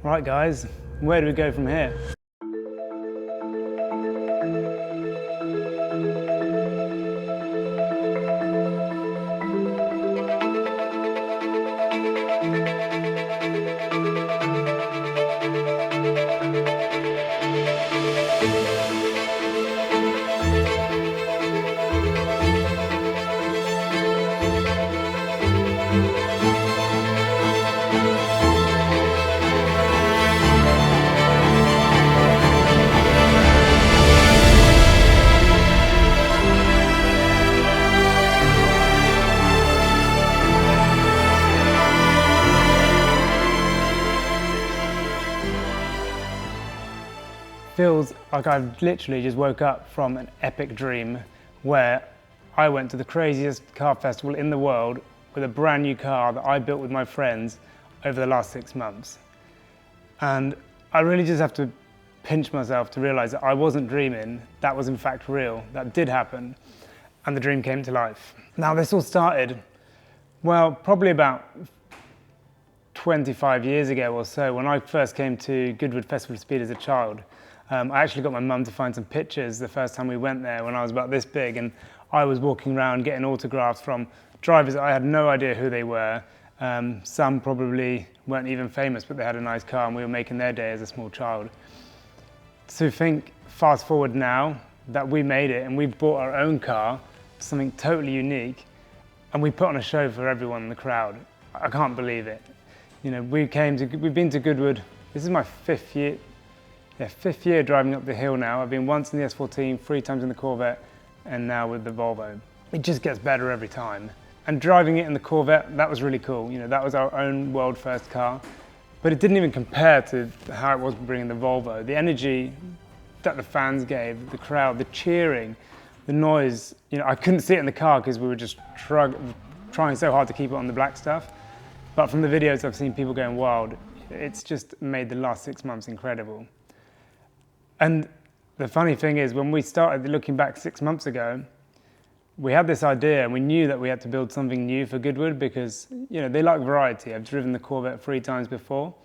Right guys, where do we go from here? Feels like I've literally just woke up from an epic dream where I went to the craziest car festival in the world with a brand new car that I built with my friends over the last 6 months. And I really just have to pinch myself to realize that I wasn't dreaming, that was in fact real, that did happen, and the dream came to life. Now this all started, well, probably about 25 years ago or so, when I first came to Goodwood Festival of Speed as a child. I actually got my mum to find some pictures the first time we went there when I was about this big, and I was walking around getting autographs from drivers that I had no idea who they were. Some probably weren't even famous, but they had a nice car and we were making their day as a small child. So think fast forward now that we made it and we bought our own car, something totally unique, and we put on a show for everyone in the crowd. I can't believe it. You know, we've been to Goodwood, this is my fifth year driving up the hill now. I've been once in the S14, 3 times in the Corvette, and now with the Volvo. It just gets better every time. And driving it in the Corvette, that was really cool. You know, that was our own world first car, but it didn't even compare to how it was bringing the Volvo. The energy that the fans gave, the crowd, the cheering, the noise. You know, I couldn't see it in the car because we were just trying so hard to keep it on the black stuff. But from the videos I've seen people going wild, it's just made the last 6 months incredible. And the funny thing is, when we started looking back 6 months ago, we had this idea and we knew that we had to build something new for Goodwood because, you know, they like variety. I've driven the Corvette 3 times before.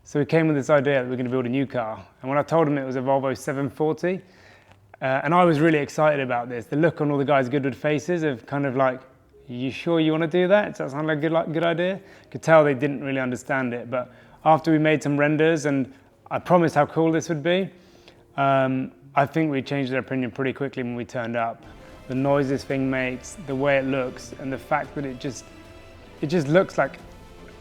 So we came with this idea that we're going to build a new car. And when I told them it was a Volvo 740, and I was really excited about this, the look on all the guys' Goodwood faces of kind of like, you sure you want to do that? Does that sound like a good idea? Could tell they didn't really understand it. But after we made some renders and I promised how cool this would be, I think we changed their opinion pretty quickly when we turned up. The noise this thing makes, the way it looks, and the fact that it just looks like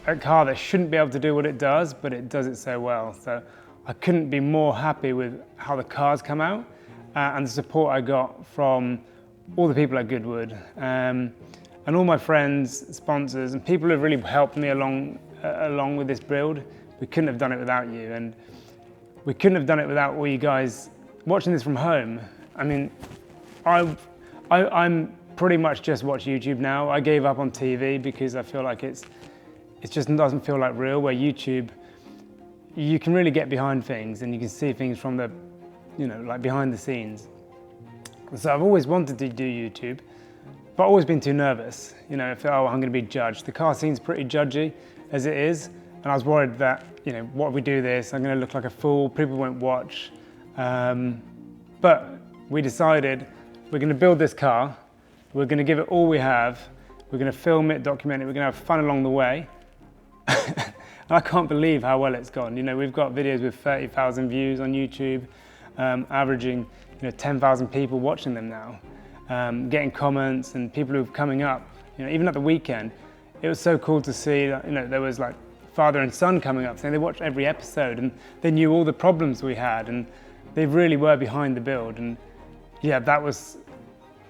a car that shouldn't be able to do what it does, but it does it so well. So I couldn't be more happy with how the cars come out and the support I got from all the people at Goodwood and all my friends, sponsors, and people who have really helped me along with this build. We couldn't have done it without you, and we couldn't have done it without all you guys watching this from home. I mean, I'm pretty much just watch YouTube now. I gave up on TV because I feel like it just doesn't feel like real, where YouTube, you can really get behind things and you can see things from the, you know, like behind the scenes. So I've always wanted to do YouTube, but always been too nervous. You know, I feel, oh, I'm gonna be judged. The car scene's pretty judgy as it is, and I was worried that, you know, what if we do this, I'm gonna look like a fool, people won't watch. But we decided we're gonna build this car, we're gonna give it all we have, we're gonna film it, document it, we're gonna have fun along the way. And I can't believe how well it's gone. You know, we've got videos with 30,000 views on YouTube, averaging, you know, 10,000 people watching them now, getting comments and people who are coming up. You know, even at the weekend, it was so cool to see that, you know, there was like father and son coming up saying they watched every episode and they knew all the problems we had and they really were behind the build. And yeah, that was,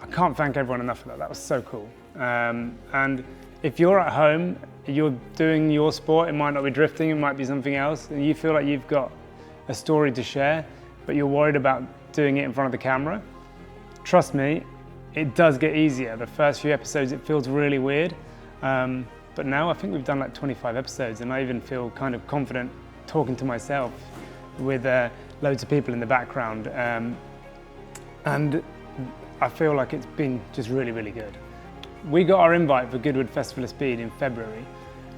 I can't thank everyone enough for that. That was so cool. And if you're at home, you're doing your sport, it might not be drifting, it might be something else, and you feel like you've got a story to share, but you're worried about doing it in front of the camera, trust me, it does get easier. The first few episodes, it feels really weird. But now I think we've done like 25 episodes and I even feel kind of confident talking to myself with loads of people in the background. And I feel like it's been just really, really good. We got our invite for Goodwood Festival of Speed in February.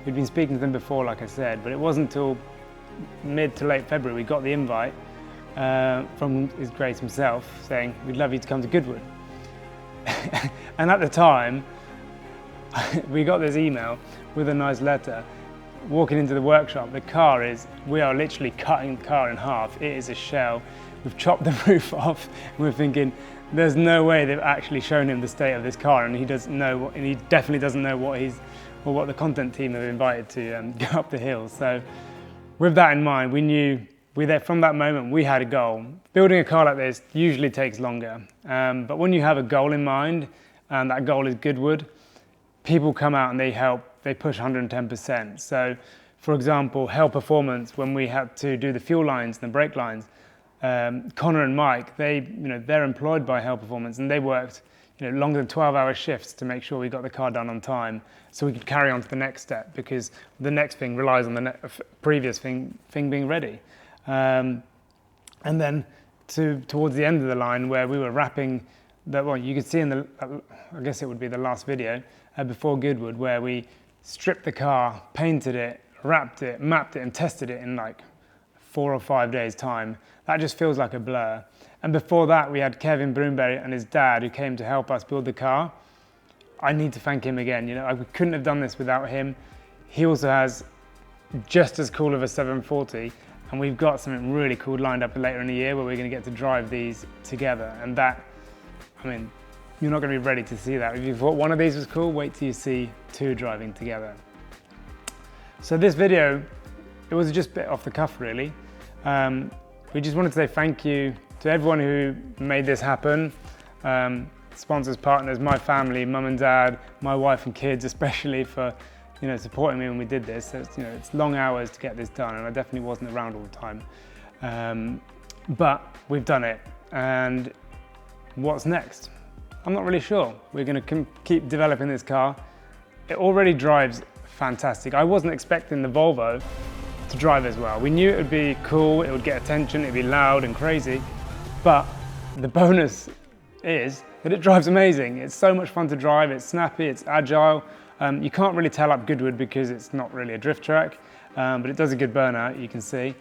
We'd been speaking to them before, like I said, but it wasn't until mid to late February, we got the invite from His Grace himself saying, we'd love you to come to Goodwood. And at the time, we got this email with a nice letter. Walking into the workshop, we are literally cutting the car in half. It is a shell. We've chopped the roof off. And we're thinking, there's no way they've actually shown him the state of this car, and he definitely doesn't know what the content team have invited to go up the hill. So with that in mind, we knew from that moment we had a goal. Building a car like this usually takes longer, but when you have a goal in mind, and that goal is Goodwood, people come out and they push 110%. So for example, Hell Performance, when we had to do the fuel lines and the brake lines, Connor and Mike, they're employed by Hell Performance, and they worked longer than 12-hour shifts to make sure we got the car done on time, so we could carry on to the next step, because the next thing relies on the previous thing being ready. And then towards the end of the line, where we were wrapping you could see in I guess it would be the last video before Goodwood, where we stripped the car, painted it, wrapped it, mapped it, and tested it in like 4 or 5 days' time. That just feels like a blur. And before that, we had Kevin Broomberry and his dad, who came to help us build the car. I need to thank him again. We couldn't have done this without him. He also has just as cool of a 740, and we've got something really cool lined up later in the year where we're going to get to drive these together. And you're not going to be ready to see that. If you thought one of these was cool, wait till you see two driving together. So this video, it was just a bit off the cuff, really. We just wanted to say thank you to everyone who made this happen. Sponsors, partners, my family, mum and dad, my wife and kids, especially for supporting me when we did this. So it's long hours to get this done, and I definitely wasn't around all the time. But we've done it, and what's next? I'm not really sure. We're going to keep developing this car. It already drives fantastic. I wasn't expecting the Volvo to drive as well. We knew it would be cool, it would get attention, it'd be loud and crazy, but the bonus is that it drives amazing. It's so much fun to drive, it's snappy, it's agile. You can't really tell up Goodwood because it's not really a drift track, but it does a good burnout, you can see.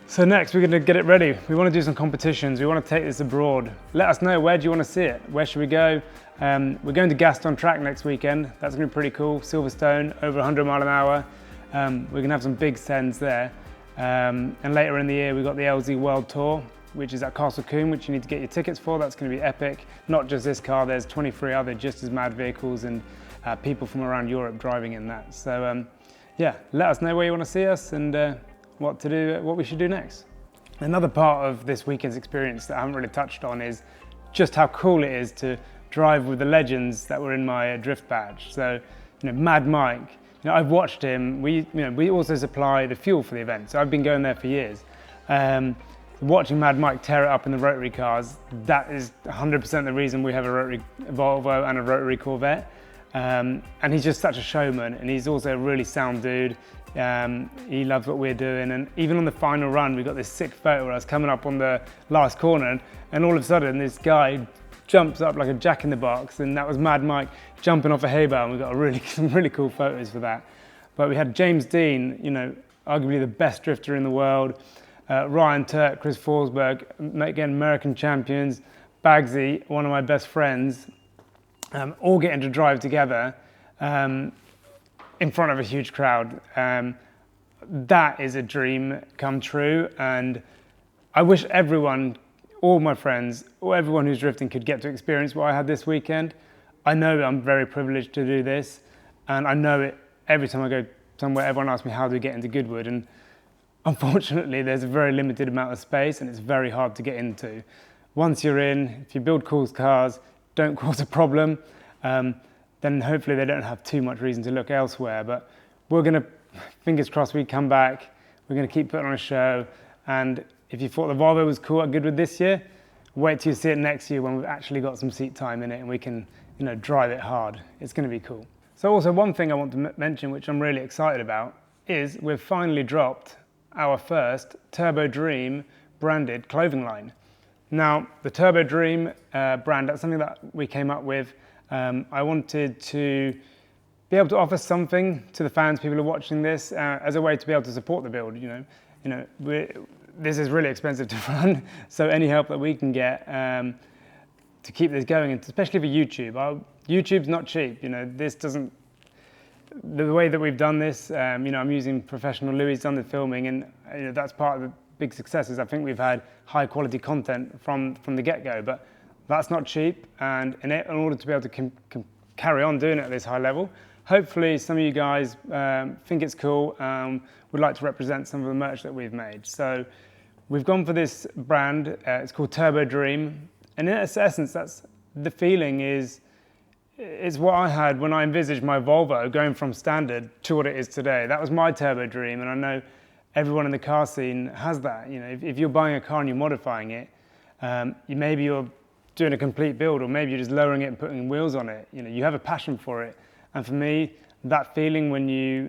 So next, we're going to get it ready. We want to do some competitions. We want to take this abroad. Let us know, where do you want to see it? Where should we go? We're going to Gaston track next weekend. That's going to be pretty cool. Silverstone, over 100 mile an hour. We're going to have some big sends there. And later in the year, we've got the LZ World Tour, which is at Castle Combe, which you need to get your tickets for. That's going to be epic. Not just this car, there's 23 other just as mad vehicles and people from around Europe driving in that. So yeah, let us know where you want to see us and what we should do next. Another part of this weekend's experience that I haven't really touched on is just how cool it is to drive with the legends that were in my drift badge. So, Mad Mike, I've watched him. We also supply the fuel for the event, so I've been going there for years. Watching Mad Mike tear it up in the rotary cars, that is 100% the reason we have a rotary Volvo and a rotary Corvette. And he's just such a showman, and he's also a really sound dude. He loves what we're doing, and even on the final run we got this sick photo where I was coming up on the last corner, and all of a sudden this guy jumps up like a jack in the box, and that was Mad Mike jumping off a hay bale, and we got some really cool photos for that. But we had James Dean, arguably the best drifter in the world, Ryan Turk, Chris Forsberg, again American champions, Bagsy, one of my best friends, all getting to drive together in front of a huge crowd. That is a dream come true, and I wish everyone, all my friends, or everyone who's drifting could get to experience what I had this weekend. I know I'm very privileged to do this, and I know it every time I go somewhere. Everyone asks me, how do we get into Goodwood? And unfortunately, there's a very limited amount of space, and it's very hard to get into. Once you're in, if you build cool cars, don't cause a problem, then hopefully they don't have too much reason to look elsewhere. But we're going to, fingers crossed, we come back, we're going to keep putting on a show. And if you thought the Volvo was cool at Goodwood this year, wait till you see it next year when we've actually got some seat time in it and we can drive it hard. It's going to be cool. So also one thing I want to mention, which I'm really excited about, is we've finally dropped our first Turbo Dream branded clothing line. Now, the Turbo Dream brand, that's something that we came up with. I wanted to be able to offer something to the fans, people who are watching this, as a way to be able to support the build. This is really expensive to run, so any help that we can get to keep this going, and especially for YouTube. YouTube's not cheap. This doesn't. The way that we've done this, I'm using professional Louis done the filming, and that's part of the big successes. I think we've had high quality content from the get-go, but that's not cheap. And in order to be able to carry on doing it at this high level, hopefully some of you guys think it's cool, would like to represent some of the merch that we've made. So we've gone for this brand. It's called Turbo Dream, and in its essence, that's the feeling is. It's what I had when I envisaged my Volvo going from standard to what it is today. That was my turbo dream, and I know everyone in the car scene has that. If you're buying a car and you're modifying it, maybe you're doing a complete build, or maybe you're just lowering it and putting wheels on it. You have a passion for it, and for me, that feeling when you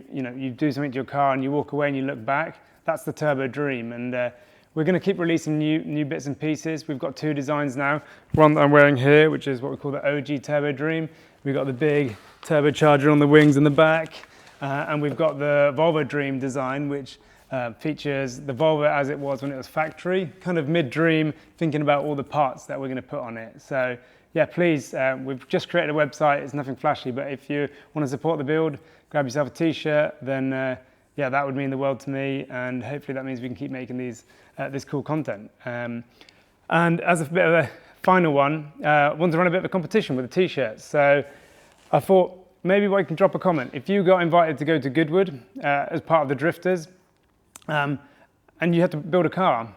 do something to your car and you walk away and you look back, that's the turbo dream. And we're going to keep releasing new bits and pieces. We've got 2 designs now. One that I'm wearing here, which is what we call the OG Turbo Dream. We've got the big turbocharger on the wings in the back. And we've got the Volvo Dream design, which features the Volvo as it was when it was factory, kind of mid-dream, thinking about all the parts that we're going to put on it. So yeah, please, we've just created a website. It's nothing flashy, but if you want to support the build, grab yourself a t-shirt, then yeah, that would mean the world to me, and hopefully that means we can keep making this cool content. And as a bit of a final one, I want to run a bit of a competition with the t-shirts. So I thought maybe we can drop a comment. If you got invited to go to Goodwood as part of the Drifters, and you had to build a car,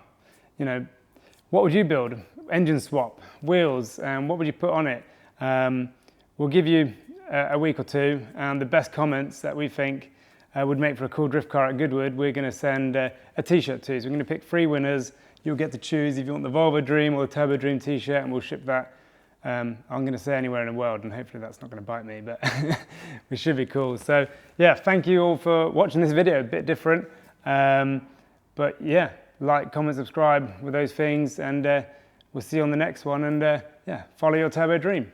what would you build? Engine swap, wheels, what would you put on it? We'll give you a week or 2, and the best comments that we think would make for a cool drift car at Goodwood, we're going to send a t-shirt to. So we're going to pick 3 winners. You'll get to choose if you want the Volvo Dream or the Turbo Dream t-shirt, and we'll ship that, I'm going to say anywhere in the world, and hopefully that's not going to bite me, but we should be cool. So yeah, thank you all for watching this video, a bit different. But yeah, like, comment, subscribe with those things, and we'll see you on the next one, and yeah, follow your Turbo Dream.